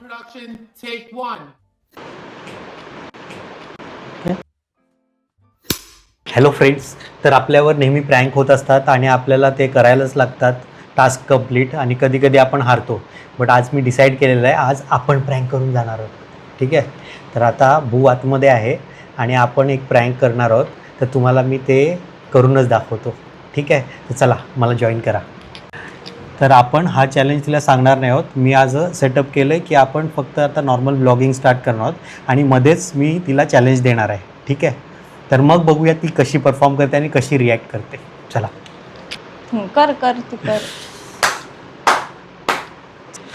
production, take one. Hello friends, तर आपल्यावर नेहमी प्रँक होत असतात आणि आपल्याला ते करायलाच लागतात टास्क कंप्लीट आणि कधी कधी आपण हारतो. बट आज मी डिसाईड केलेलं आहे, आज आपण प्रँक करून जाणार आहोत. ठीक आहे, तर आता भू आतमध्ये आहे आणि आपण एक प्रँक करणार आहोत. तर तुम्हाला मी ते करूनच दाखवतो. ठीक आहे, तर चला मला जॉईन करा. तर आपण हा चॅलेंज तिला सांगणार नाही आहोत. मी आज सेटअप केलं आहे की आपण फक्त आता नॉर्मल ब्लॉगिंग स्टार्ट करणार आहोत आणि मध्येच मी तिला चॅलेंज देणार आहे. ठीक आहे, तर मग बघूया ती कशी परफॉर्म करते आणि कशी रिॲक्ट करते. चला कर तू कर.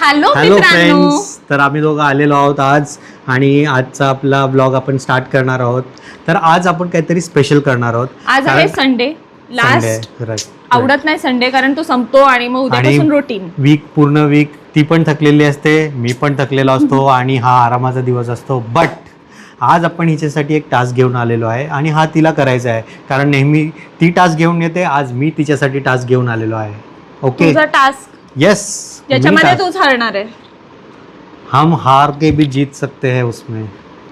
हॅलो फ्रेंड्स, तर आम्ही दोघं आलेलो आहोत आज आणि आजचा आपला ब्लॉग आपण स्टार्ट करणार आहोत. तर आज आपण काहीतरी स्पेशल करणार आहोत. आज आहे संडे लास्ट. आवडत नाही संडे कारण तो संपतो आणि मग उद्यापासून रुटीन. वीक पूर्ण वीक ती पण थकलेली असते, मी पण थकलेलो असतो आणि हा आरामाचा दिवस असतो. बट आज आपण हिच्यासाठी एक टास्क घेऊन आलेलो आहे आणि हा तिला करायचा आहे. कारण नेहमी ती टास्क घेऊन येते, आज मी तिच्यासाठी टास्क घेऊन आलेलो आहे. ओके, तुझा टास्क यस, ज्याच्यामध्ये तूच हारणार आहे. हम हार के भी जीत सकते हैं उसमें.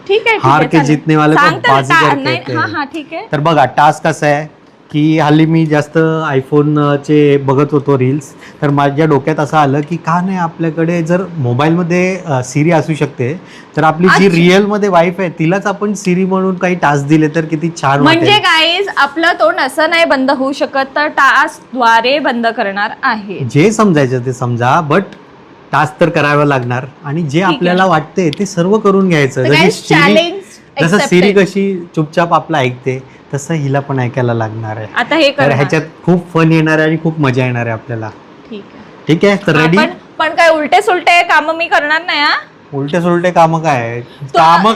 ठीक आहे, हार के जीतने वाले को बाजीगर कहते हैं. हा ठीक आहे. तर बघा टास्क असा आहे की हल्ली मी जास्त आयफोनचे बघत होतो रील्स. तर माझ्या डोक्यात असं आलं की का नाही आपल्याकडे जर मोबाईलमध्ये सिरी असू शकते, तर आपली जी रिअलमध्ये वाईफ आहे तिलाच आपण सिरी म्हणून काही टास्क दिले तर किती छान. म्हणजे गाईज आपलं तोंड असं नाही बंद होऊ शकत, तर टास्क द्वारे बंद करणार आहे. जे समजायचं ते समजा, बट टास्क तर करावं लागणार आणि जे आपल्याला वाटते ते सर्व करून घ्यायचं. जसं सिरी कशी चुपचाप आपलं ऐकते तसं हिला पण ऐकायला लागणार आहे. आता हे तर ह्याच्यात खूप फन येणार आहे आणि खूप मजा येणार आहे आपल्याला. ठीक आहे, तर रेडी. पण काय उलटे सुलटे काम मी करणार नाही. उलटे सुलटे काम काय, काम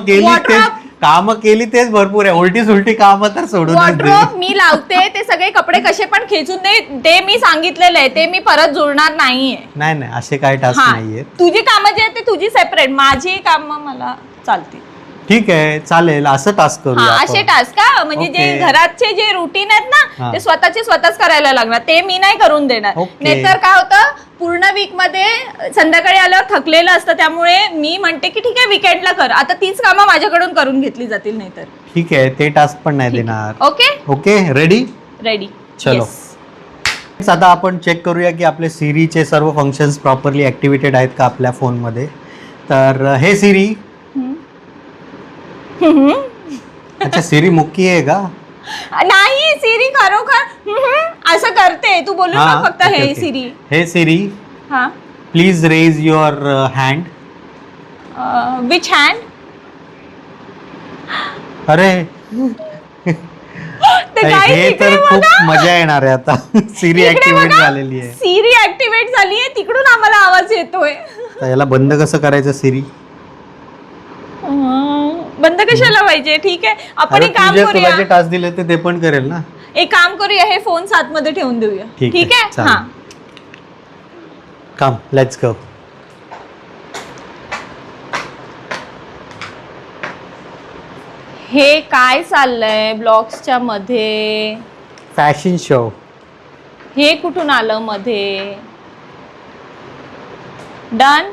केली तेच भरपूर आहे. उलटी सुलटी काम तर सोडून वॉर्डरोब मी लावते, ते सगळे कपडे कसे पण खेचून दे, ते मी सांगितलेलं आहे, ते मी परत जुळणार नाहीये. नाही असे काय टास्क नाहीये. तुझी कामं जी आहेत ते तुझी सेपरेट, माझी कामं मला चालतील. ठीक आहे, चालेल, असं टास्क करूया. असे टास्क का, म्हणजे जे घराचे जे रुटीन आहेत ना ते स्वतःच करायला लागणार, ते मी नाही करून देणार. नाहीतर काय होतं, पूर्ण वीक मध्ये संध्याकाळी आल्यावर थकलेलं असतं, त्यामुळे मी म्हणते की ठीक आहे वीकेंडला कर. आता तीच कामं माझ्याकडून करून घेतली जातील. नाहीतर ठीक आहे, ते टास्क पण नाही देणार. Okay, ready. चलो, आता आपण चेक करूया की आपले सिरीचे सर्व फंक्शन्स प्रॉपरली ऍक्टिव्हेटेड आहेत का आपल्या फोनमध्ये. तर हे सिरी, अच्छा सिरी मुक्की आहे का? नाही, सिरी खरोखर असं करते. तू बोलू ना फक्त हे सिरी. हे सिरी, हा, please raise your hand. Which hand? अरे हे तर खूप मजा येणार आहे आता. सिरी ऍक्टिव्हेट झालेली आहे. सिरी ऍक्टिव्हेट झाली आहे, तिकडून आम्हाला आवाज येतोय. याला बंद कसं करायचं सिरी? बंद कशाला पाहिजे? ठीक आहे, आपण एक काम करूया. जे टास्क दिले ते पण करेल ना. एक काम करूया, हे फोन 7 मध्ये ठेवून देऊया. ठीक आहे, हा, कम लेट्स गो. हे काय चाललंय ब्लॉग्सच्या मध्ये? Fashion show. हे कुठून आलं मध्ये? डन.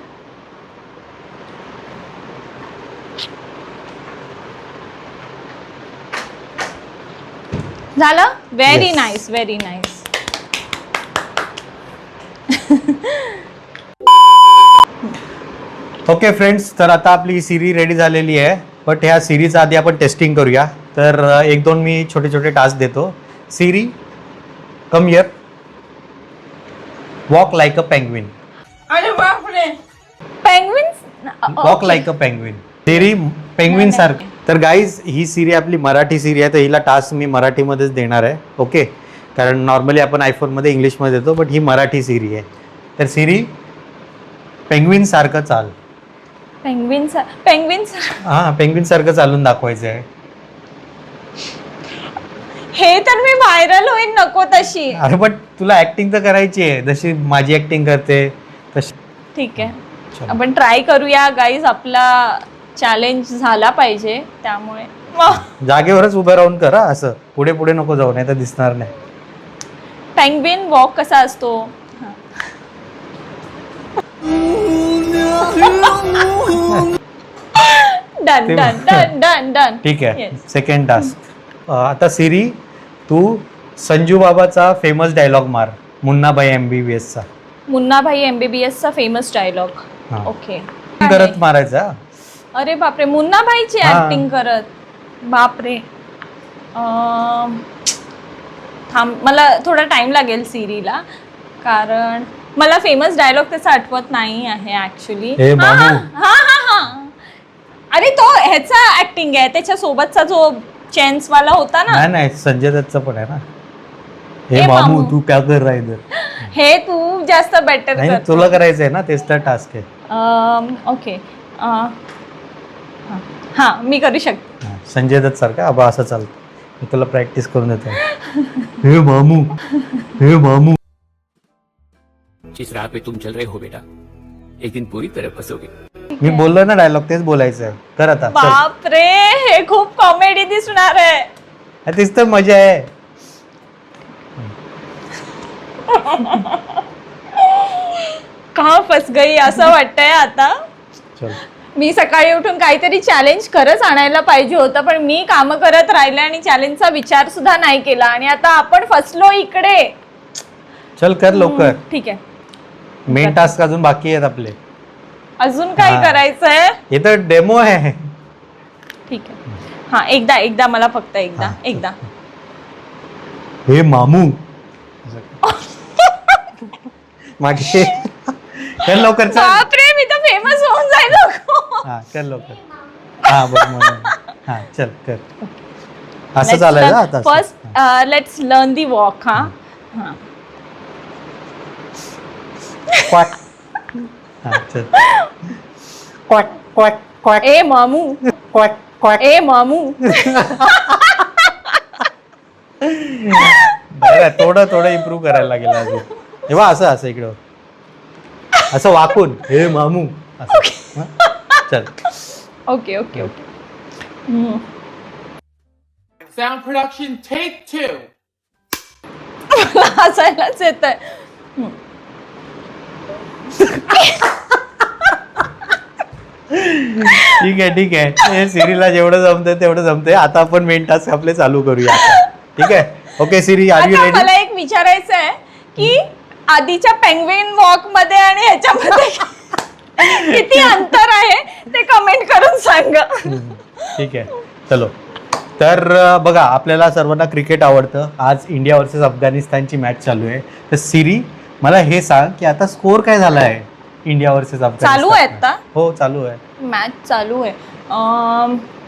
झालं. Very nice, very nice. Okay friends, तर आता आपली सिरी रेडी झालेली आहे. बट ह्या सिरीचा आधी आपण टेस्टिंग करूया. तर 1-2 मी छोटे छोटे टास्क देतो. Siri, come here, walk like a penguin. अरे बापरे, penguin walk like a penguin. Siri penguin सारखी. तर गाईज, ही सिरी आपली मराठी सिरी आहे, तर हिला टास्क मी मराठीमध्येच देणार आहे. ओके, कारण नॉर्मली आपण आयफोनमध्ये इंग्लिशमध्ये देतो, बट ही मराठी सिरी आहे. तर सिरी, पेंग्विन सारखं चाल. पेंग्विन हा, पेंग्विन सारखं चालून दाखवायचं आहे. हे तर मी व्हायरल होईल, नको तशी. अरे बट तुला ऍक्टिंग तर करायची आहे, जशी माझी ऍक्टिंग करते तशी. ठीक आहे, आपण ट्राय करूया गाईज. आपला चॅलेंज झाला पाहिजे, त्यामुळे जागेवरच उभं राहून करा. असं पुढे पुढे नको जाऊ, नाही तर दिसणार नाही. पेंग्विन वॉक कसा असतो? Done done done done done. ठीक आहे. Second task. आता सिरी तू संजू बाबाचा फेमस डायलॉग मार, मुन्नाभाई MBBS चा. मुन्नाभाई MBBS चा फेमस डायलॉग. हा. ओके. करत मारायचा. अरे बापरे, मुन्नाभाईची हा. ऍक्टिंग करत. बापरे. थांब, मला थोडा टाइम लागेल सिरीला, कारण मला फेमस डायलॉग त्याचा आठवत नाही आहे ऍक्च्युली. हे हा मामू. हा हा हा. अरे तो ह्याचा ऍक्टिंग आहे, त्याच्या सोबतचा जो चेन्स वाला होता ना. नाही नाही, संजय दत्तचा पण आहे ना. हे हे मामू मामू. तू क्या कर रहा है इधर. हे तू जास्त बेटर नाही कर. तुला करायचंय ना, तेच तर टास्क आहे. ओके. हा मी करू शकते. हा, संजय दत्त सारखा अब असं चालतं. मी तुला प्रॅक्टिस करून देतो. हे मामू, हे मामू. जिस राह पे तुम चल रहे हो बेटा, एक दिन पूरी तरह फंसोगे. मी बोललो ना डायलॉग, तेच बोलायचं. कर आता. चल. बापरे, हे खूप कॉमेडी दिसणार आहे. तेच तर मजा आहे. का फस गई असं वाटतंय आता. चल. मी सकाळी उठून काहीतरी चॅलेंज खरंच आणायला पाहिजे होतं, पण मी काम करत राहिले आणि चॅलेंजचा विचार सुद्धा नाही केला, आणि आता आपण फसलो इकडे. चल कर लवकर. ठीक आहे. मेन टास्क अजून बाकी आहेत आपले. अजून काय हा. करायचंय. हे तर डेमो आहे. ठीक आहे. हा, एकदा मला फक्त एकदा हा, एकदा. हे मामू. मागे कर लवकर. चल. बापरे, मी तर फेमस होऊन जाईल. हा कर लवकर. हा बघ म्हणून. हा चल कर. असं चालायचं आता. First let's learn the walk. हा हा. क्वाक. हा चल. क्वाक क्वाक क्वाक ए मामू, क्वाक क्वाक. ए मामू. बरं, थोडं इम्प्रूव्ह करायला लागेल अजून. तेव्हा असं इकडं असं वाकून हे मामू असं. हा? चल. Okay okay okay. Sound production, take 2. मला हसायलाच येतंय. ठीक आहे. हे सिरीला जेवढं जमतंय तेवढं जमतंय. आता आपण मेन टास्क आपले चालू करूया आता. ठीक आहे. ओके सिरी, आर यू आता रेडी? मला एक विचारायचं आहे की आधीच्या पेंग्विन वॉक मध्ये आणि ह्याच्यामध्ये किती अंतर आहे ते कमेंट करून सांगा. ठीक आहे. चलो. तर बघा, आपल्याला सर्वांना क्रिकेट आवडतं. आज इंडिया वर्सेस अफगाणिस्तानची मॅच चालू आहे. तर सिरी मला हे सांग की आता स्कोर काय झाला आहे इंडिया वर्सेस अफगाणिस्तान. चालू आहे आता? हो चालू आहे. मॅच चालू आहे.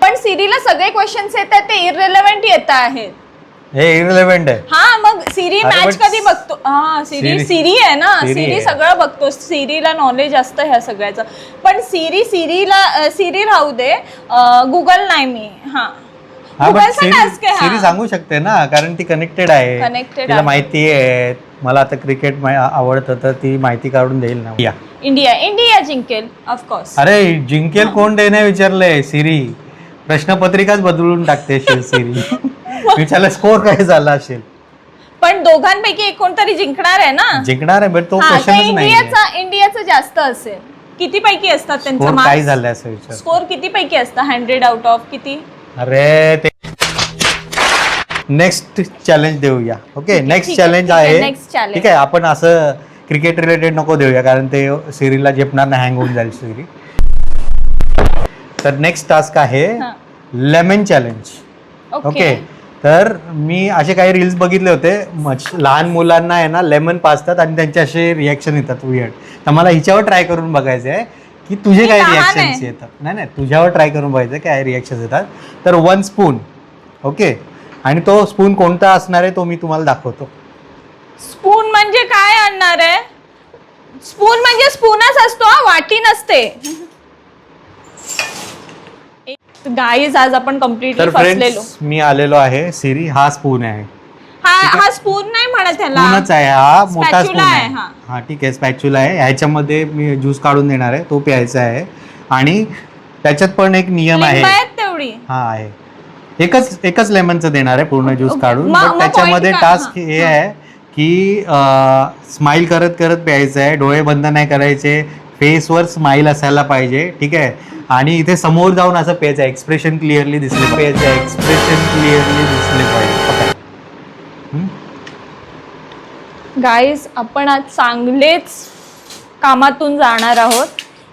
पण सिरीला सगळे क्वेश्चन्स येतात ते इररिलेव्हंट येत आहेत. हे इररिलेव्हंट आहे. हा, मग सिरी अरे मॅच but कधी बघतो. हा, सिरी आहे ना. सिरी सिरी आहे. सगळं बघतो. सिरीला नॉलेज असतं ह्या सगळ्याचं. पण सिरी राहू दे, गुगल नाही मी. हा, गुगलचा टास्क आहे. सिरी सांगू शकते ना, कारण ती कनेक्टेड आहे. Connected तिला आहे. माहिती आहे. मला आता क्रिकेट आवडतं तर ती माहिती काढून देईल ना. इंडिया जिंकेल ऑफकोर्स. अरे जिंकेल कोण देणे विचारलंय सिरी. प्रश्नपत्रिकाच बदलून टाकते सिरी. विचारलं स्कोर काय झाला असेल. पण दोघांपैकी एक कोणतरी जिंकणार आहे ना. जिंकणार आहे, बट तो हा, तर क्वेश्चनच नाही. इंडियाचं जास्त असेल. किती पैकी असतात त्यांचं काय मार्क्स? झालंय असं विचार. स्कोर किती पैकी असतं? 100 आउट ऑफ किती? अरे ते नेक्स्ट चॅलेंज देऊया. ओके, नेक्स्ट ठीक आहे, चॅलेंज ठीक आहे, आहे. next challenge. ठीक आहे, आपण असं क्रिकेट रिलेटेड नको देऊया, कारण ते सिरीला झेपणार नाही, हँग होऊन जाईल सिरी. तर नेक्स्ट टास्क आहे हा. Lemon challenge. ओके, तर मी असे काही रील्स बघितले होते. लहान मुलांना आहे ना लेमन पाजतात आणि त्यांचे असे रिॲक्शन येतात वियर्ड. तर मला हिच्यावर ट्राय करून बघायचं आहे की तुझे काय लहान रिॲक्शन्स आहे. येतात. नाही तुझ्यावर ट्राय करून बघायचं काय रिॲक्शन्स येतात. तर 1 स्पून. ओके, आणि तो स्पून कोणता असणार आहे तो मी तुम्हाला दाखवतो. स्पून म्हणजे काय आणणार आहे? स्पून म्हणजे स्पूनच असतो, वाटी नसते. गाईज, आज आपण कम्प्लिटली तर फसलेलो. फ्रेंड्स, मी आलेलो आहे. सिरी, हा स्पून आहे. हा स्पून नाही म्हणत ह्याला. स्पूनच आहे, हा मोठा Spatula स्पून आहे, आहे. हा. हा ठीक आहे, स्पॅच्युला आहे. ह्याच्यामध्ये मी ज्यूस काढून देणार आहे, तो प्यायचा आहे. आणि त्याच्यात पण एक नियम आहे. लिंब आहेत तेवढी. हा आहे. एकच लेमनचं देणार आहे पूर्ण ज्यूस Okay. काढून. मग बट त्याच्यामध्ये point का? टास्क हा, हे आहे की स्माइल करत करत प्यायचं आहे. डोळे बंद नाही करायचे. फेसवर स्माइल असायला पाहिजे, ठीक आहे. आणि इथे समोर जाऊन असं प्यायचं, एक्सप्रेशन क्लिअरली दिसले पाहिजे, एक्सप्रेशन क्लिअरली दिसले पाहिजे. गाईज आपण आज चांगलेच कामातून जाणार आहोत.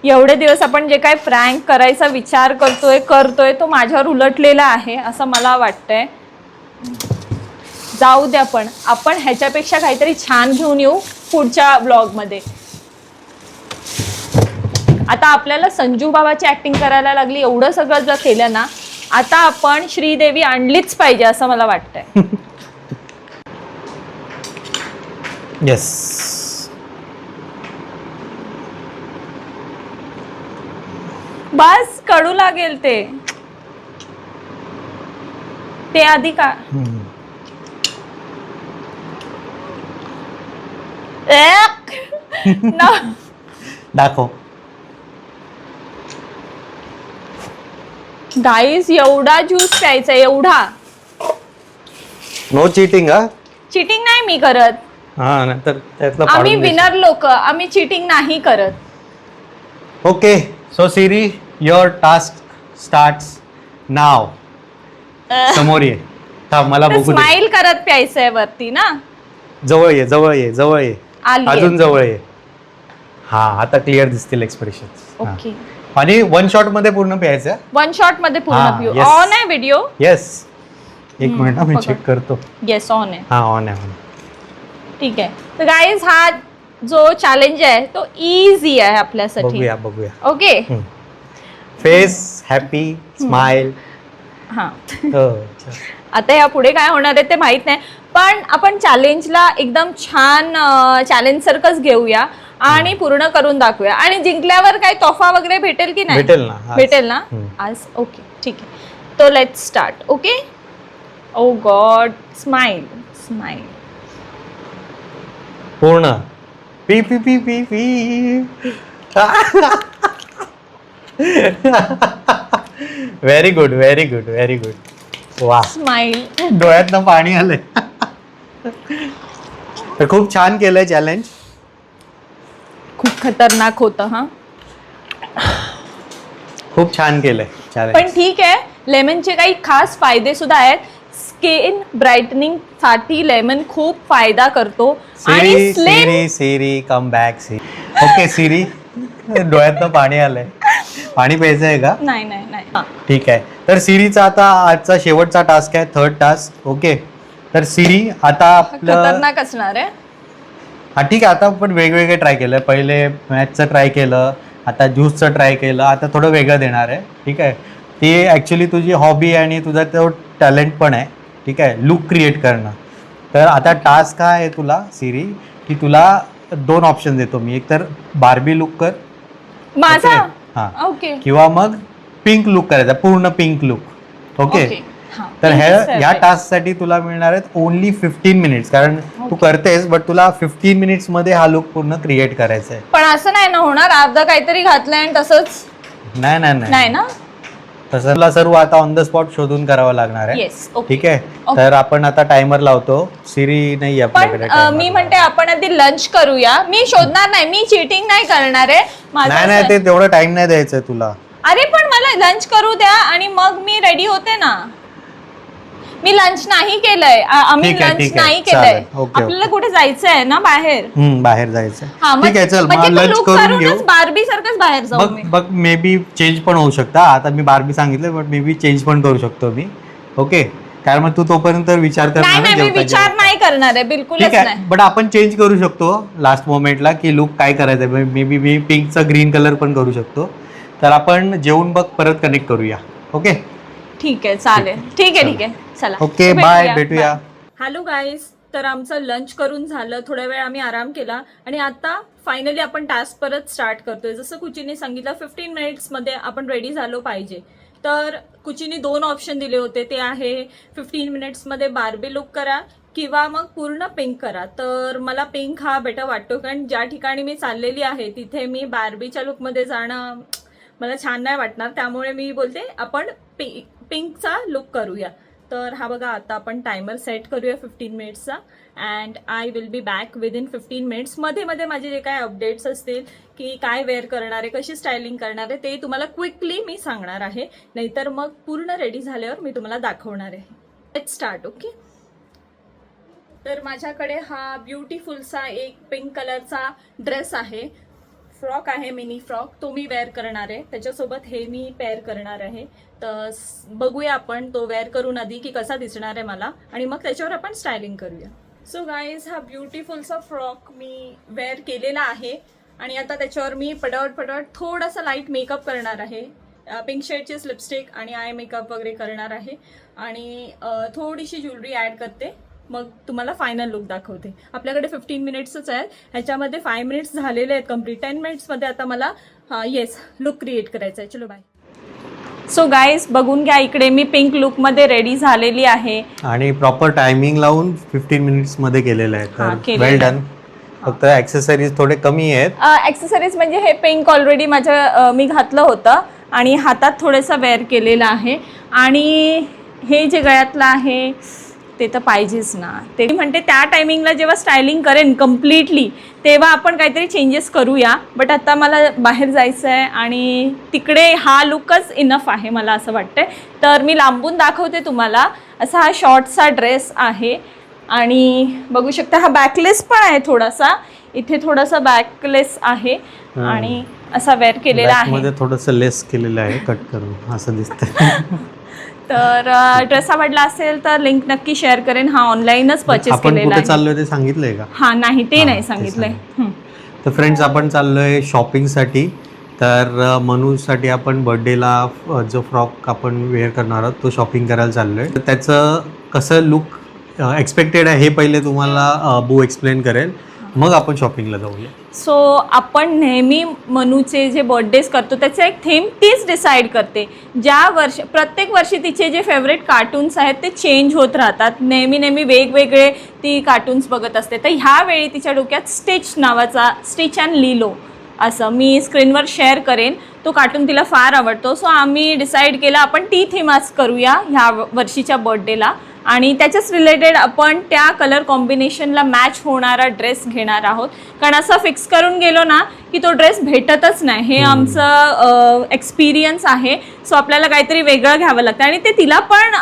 एवढे दिवस आपण जे काय प्रँक करायचा विचार करतोय तो माझ्यावर उलटलेला आहे असं मला वाटतंय. जाऊ द्या, पण आपण ह्याच्यापेक्षा काहीतरी छान घेऊन येऊ पुढच्या ब्लॉगमध्ये. आता आपल्याला संजू बाबाची ऍक्टिंग करायला लागली, एवढं सगळं जर केलं ना, आता आपण श्रीदेवी आणलीच पाहिजे असं मला वाटतंय. येस. बस कडू लागेल ते आधी का दाखव. गाईस एवढा ज्यूस प्यायचा, एवढा. No cheating. हा चिटिंग नाही मी करत. हा, नंतर त्यातलं आम्ही विनर लोक, आम्ही चिटिंग नाही करत. Okay, so Siri, your task starts now. समोर ये, थांब मला बघू दे. स्माइल करत प्यायचंय वरती ना. जवळ ये, जवळ ये, जवळ ये, आलीये. अजून जवळ ये. हा, आता क्लिअर दिसतील एक्सप्रेशन. ओके, आणि वन शॉट मध्ये पूर्ण प्यायचं. वन शॉट मध्ये हा, पूर्ण पिऊ. yes. ऑन आहे व्हिडिओ. येस, एक मिनिट मी पकड. चेक करतो. येस, ऑन आहे. हा, ऑन आहे. ठीक आहे. तर गाईज हा जो चॅलेंज आहे तो इझी आहे आपल्यासाठी. बघूया बघूया. ओके. Face happy smile. हा, आता या पुढे काय होणार आहे ते माहित नाही, पण आपण चॅलेंजला एकदम छान चॅलेंज सारखंच घेऊया आणि पूर्ण करून दाखवूया. आणि जिंकल्यावर काही तोफा वगैरे भेटेल की नाही? भेटेल ना, भेटेल ना आज. ओके, ठीक आहे. तो let's start. Okay. Oh God, smile smile पूर्ण. पी पी पी पी पी. Very good, very good, very good. वा, स्माइल. डोळ्यातनं पाणी आलंय. तर खूप छान केलंय चॅलेंज. खूप खतरनाक होतं. हा, खूप छान केलंय पण चॅलेंज. ठीक आहे. लेमनचे काही खास फायदे सुद्धा आहेत. स्किन ब्राईटनिंग साठी लेमन खूप फायदा करतो. आणि सिरी स्लिम. सिरी सिरी कम बॅक सिरी. ओके सिरी, डोळ्यातनं पाणी आलंय. पाणी प्यायचं आहे का? नाही नाही नाही. हा. ठीक आहे. तर सिरीचा आता आजचा शेवटचा टास्क आहे, थर्ड टास्क. ओके, तर सिरी आता आपलं. खतरनाक असणार आहे. हा, ठीक आहे. आता आपण वेगवेगळे ट्राय केलं. पहिले मॅथचं ट्राय केलं, आता ज्यूसचं ट्राय केलं, आता थोडं वेगळं देणार आहे. ठीक आहे. ती ॲक्च्युली तुझी हॉबी आणि तुझा तो टॅलेंट पण आहे. ठीक आहे, लुक क्रिएट करणं. तर आता टास्क काय आहे तुला सिरी, की तुला दोन ऑप्शन देतो मी. एक तर बार्बी लुक कर माझा. हां, ओके. किंवा मग पिंक लुक करायचा, पूर्ण पिंक लुक. ओके. हा. तर ह्या Perfect. टास्कसाठी तुला मिळणार आहेत ओनली 15 मिनिट्स. कारण तू करतेस, बट तुला 15 मिनिट्स मध्ये हा लुक पूर्ण क्रिएट करायचा आहे. पण असं नाही ना होणार, अर्धा काहीतरी घातलंय आणि तसंच नाही नाही नाही नाही, ना. तसं तुला सर्व आता ऑन द स्पॉट शोधून करावं लागणार आहे. येस. ओके. ठीक आहे. तर आपण आता टायमर लावतो. सिरी नाही पण आपल्याकडे मी timer. म्हणते आपण आधी लंच करूया. मी शोधणार नाही, मी चिटिंग नाही करणार आहे. माझं नाही असं नाही, आहे. ते तेवढं टाइम नाही द्यायचं तुला. अरे पण मला लंच करू द्या आणि मग मी रेडी होते ना. मी लंच नाही केलंय. आम्ही ठीक आहे, लंच ठीक आहे. नाही केलंय. चालेल. ओके, आपल्याला कुठे जायचं आहे ना बाहेर. बाहेर जायचं. हा, मग- ठीक आहे, चल म्हणजे मग तो लंच look करून करूनच घेऊ. बार्बी सारखंच बाहेर जाऊ मी. बघ मे बी चेंज पण होऊ शकता. आता मी बार्बी सांगितलं, बट मे बी चेंज पण करू शकतो मी. ओके, कारण मग तू तोपर्यंत विचार कर. नाही नाही, मी विचार नाही करणार आहे बिलकुलच ठीक आहे, नाही. बट आपण चेंज करू शकतो लास्ट मोमेंटला की लुक काय करायचं आहे. May be me पिंकचा green colour पण करू शकतो. तर आपण जेवून बघ परत कनेक्ट करूया. ओके, ठीक आहे, चालेल. ठीक आहे, ठीक आहे. चला. ओके, बाय, भेटूया. हॅलो गाईज, तर आमचं लंच करून झालं. थोड्या वेळ आम्ही आराम केला आणि आता फायनली आपण टास्क परत स्टार्ट करतोय. जसं कुचीने सांगितलं 15 मिनिट्समध्ये आपण रेडी झालो पाहिजे. तर कुचीने 2 ऑप्शन दिले होते. ते आहे 15 मिनिट्समध्ये बार्बी लुक करा किंवा मग पूर्ण पिंक करा. तर मला पिंक हा बेटर वाटतो, कारण ज्या ठिकाणी मी चाललेली आहे तिथे मी बार्बीच्या लुकमध्ये जाणं मला छान नाही वाटणार. त्यामुळे मी बोलते आपण पिंकचा लुक करूया. तर हा बघा, आता आपण टायमर सेट करूया 15 मिनिट्सचा and I will be back within 15 minutes. मध्ये मध्ये माझे जे काय अपडेट्स असतील की काय वेअर करणार आहे, कशी स्टायलिंग करणार आहे, ते तुम्हाला क्विकली मी सांगणार आहे. नाहीतर मग पूर्ण रेडी झाल्यावर मी तुम्हाला दाखवणार आहे. Let's start. ओके, तर माझ्याकडे हा ब्युटिफुलसा एक पिंक कलरचा ड्रेस आहे, फ्रॉक आहे, मिनी फ्रॉक. तो मी वेअर करणार आहे. त्याच्यासोबत हे मी पेअर करणार आहे. तर बघूया आपण तो वेअर करून आधी की कसा दिसणार आहे मला, आणि मग त्याच्यावर आपण स्टायलिंग करूया. सो गाईज, हा ब्युटिफुलचा फ्रॉक मी वेअर केलेला आहे आणि आता त्याच्यावर मी पटापट थोडासा लाईट मेकअप करणार आहे. पिंक शेडचीच लिपस्टिक आणि आय मेकअप वगैरे करणार आहे आणि थोडीशी ज्वेलरी ॲड करते. मग तुम्हाला फायनल लुक दाखवते. आपल्याकडे 15 मिनिट्सच आहेत, ह्याच्यामध्ये 5 मिनिट्स झालेले आहेत कम्प्लीट. 10 मिनिट्समध्ये आता मला लुक क्रिएट करायचा आहे. चलो बाय. सो गाईज, बघून घ्या, इकडे मी पिंक लुकमध्ये रेडी झालेली आहे आणि प्रॉपर टायमिंग लावून 15 मिनिट्समध्ये केलेलं आहे. तर वेल डन. फक्त ॲक्सेसरीज थोडे कमी आहेत. ॲक्सेसरीज म्हणजे हे पिंक ऑलरेडी मी घातलं होतं आणि हातात थोडंसं वेअर केलेलं आहे आणि हे जे गळ्यातलं आहे ते तर पाहिजेच ना. ते म्हणते त्या टायमिंगला जेव्हा स्टायलिंग करेन कम्प्लिटली तेव्हा आपण काहीतरी चेंजेस करूया. बट आता मला बाहेर जायचं आहे आणि तिकडे हा लुकच इनफ आहे मला असं वाटतंय. तर मी लांबून दाखवते तुम्हाला. असा हा शॉर्टचा ड्रेस आहे आणि बघू शकता हा बॅकलेस पण आहे, थोडासा इथे थोडासा बॅकलेस आहे आणि असा वेअर केलेला आहे. मध्ये थोडंसं लेस केलेलं आहे, कट करून असं दिसतंय. तर ड्रेस आवडला असेल तर लिंक नक्की शेअर करेन. हा ऑनलाईनच परचेस केलेला आहे. चाललोय ते सांगितलंय का? हा नाही, ते नाही सांगितलंय. तर फ्रेंड्स, आपण चाललोय शॉपिंगसाठी. तर मनूसाठी आपण बर्थडेला जो फ्रॉक आपण वेअर करणार आहोत तो शॉपिंग करायला चाललोय. तर त्याचं कसं लुक एक्सपेक्टेड आहे हे पहिले तुम्हाला बू एक्सप्लेन करेल, मग आपण शॉपिंगला जाऊया. सो आपण नेहमी मनूचे जे बर्थडेज करतो त्याचं एक थीम तीच डिसाईड करते. प्रत्येक वर्षी तिचे जे फेवरेट कार्टून्स आहेत ते चेंज होत राहतात. नेहमी वेगवेगळे ती कार्टून्स बघत असते. तर ह्यावेळी तिच्या डोक्यात स्टिच नावाचा, स्टिच अँड लिलो असं मी स्क्रीनवर शेअर करेन. तो कार्टून तिला फार आवडतो. सो आम्ही डिसाईड केलं आपण ती थीम आज करूया ह्या वर्षीच्या बर्थडेला आणि त्याच्याच रिलेटेड आपण त्या कलर कॉम्बिनेशनला मॅच होणारा ड्रेस घेणार आहोत. कारण असं फिक्स करून गेलो ना की तो ड्रेस भेटतच नाही. हे आमचं एक्सपिरियन्स आहे. सो आपल्याला काहीतरी वेगळं घ्यावं लागतं आणि ते तिला पण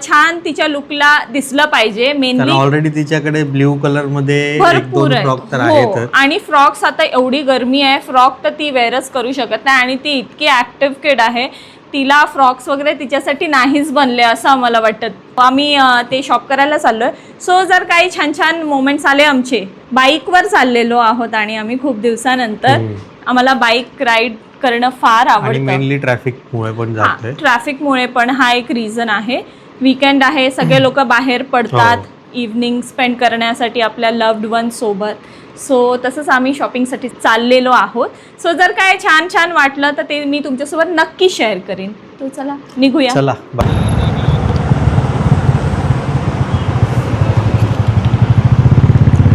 छान तिच्या लुकला दिसलं पाहिजे. मेनली ऑलरेडी तिच्याकडे ब्ल्यू कलर मध्ये भरपूर फ्रॉक तर आहे. आहेत आणि फ्रॉक्स आता एवढी गरमी आहे, फ्रॉक तर ती वेअरच करू शकत नाही आणि ती इतकी ऍक्टिव्ह किड आहे. तिला फ्रॉक्स वगैरे तिच्यासाठी नाहीच बनले असं आम्हाला वाटतं. आम्ही ते शॉप करायला चाललोय. सो जर काही छान छान मोमेंट्स आले, आमचे बाईकवर चाललेलो आहोत आणि आम्ही खूप दिवसानंतर, आम्हाला बाईक राईड करणं फार आवडतं. मेनली ट्रॅफिकमुळे पण जातोय. ट्रॅफिकमुळे पण हा एक रिझन आहे. वीकेंड आहे, सगळे लोक बाहेर पडतात इव्हनिंग स्पेंड करण्यासाठी आपल्या लव्ड वन सोबत. सो तसंच आम्ही शॉपिंगसाठी चाललेलो आहोत. सो जर काय छान छान वाटलं तर ते मी तुमच्यासोबत नक्की शेअर करेन. तो चला निघूया. चला बाय.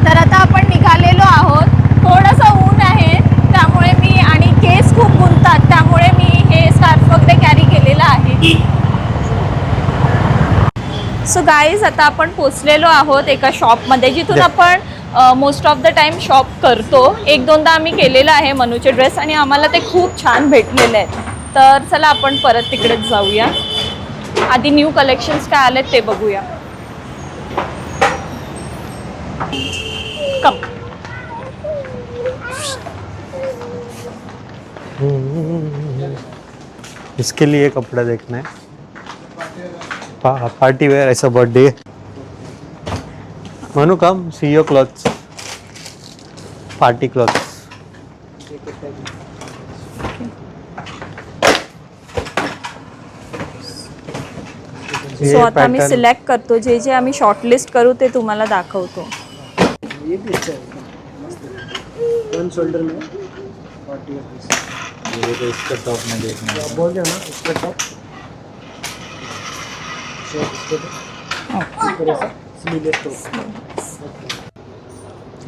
तर आता आपण निघालेलो आहोत. थोडंसं ऊन आहे त्यामुळे मी, आणि केस खूप गुंतात त्यामुळे मी हे स्कार्फ वगैरे कॅरी केलेलं आहे. सो गाईज, आता आपण पोचलेलो आहोत एका शॉपमध्ये जिथून आपण most of the time shop करतो. 1-2दा आम्ही केलेलं आहे मनूचे ड्रेस आणि आम्हाला ते खूप छान भेटलेले आहेत. तर चला आपण परत तिकडेच जाऊया. आधी न्यू कलेक्शन्स काय आलेत ते बघूया. कम. इसके लिए कपड़ा देखना है. पार्टी वेयर ऐसा birthday. Manu come see your clothes. Party clothes. So आता आम्ही सिलेक्ट करतो. जे जे आम्ही शॉर्टलिस्ट करू ते तुम्हाला दाखवतो. ये भी अच्छा है, मस्त है. 1 शोल्डर में पार्टी वेयर पीस. ये तो इसका टॉप में देखना है. बोल दो ना इसका टॉप. शॉर्ट इसका top. Sleeveless top.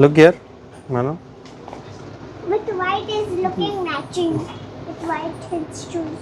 Look here, Manu. With white is looking matching. With white shoes.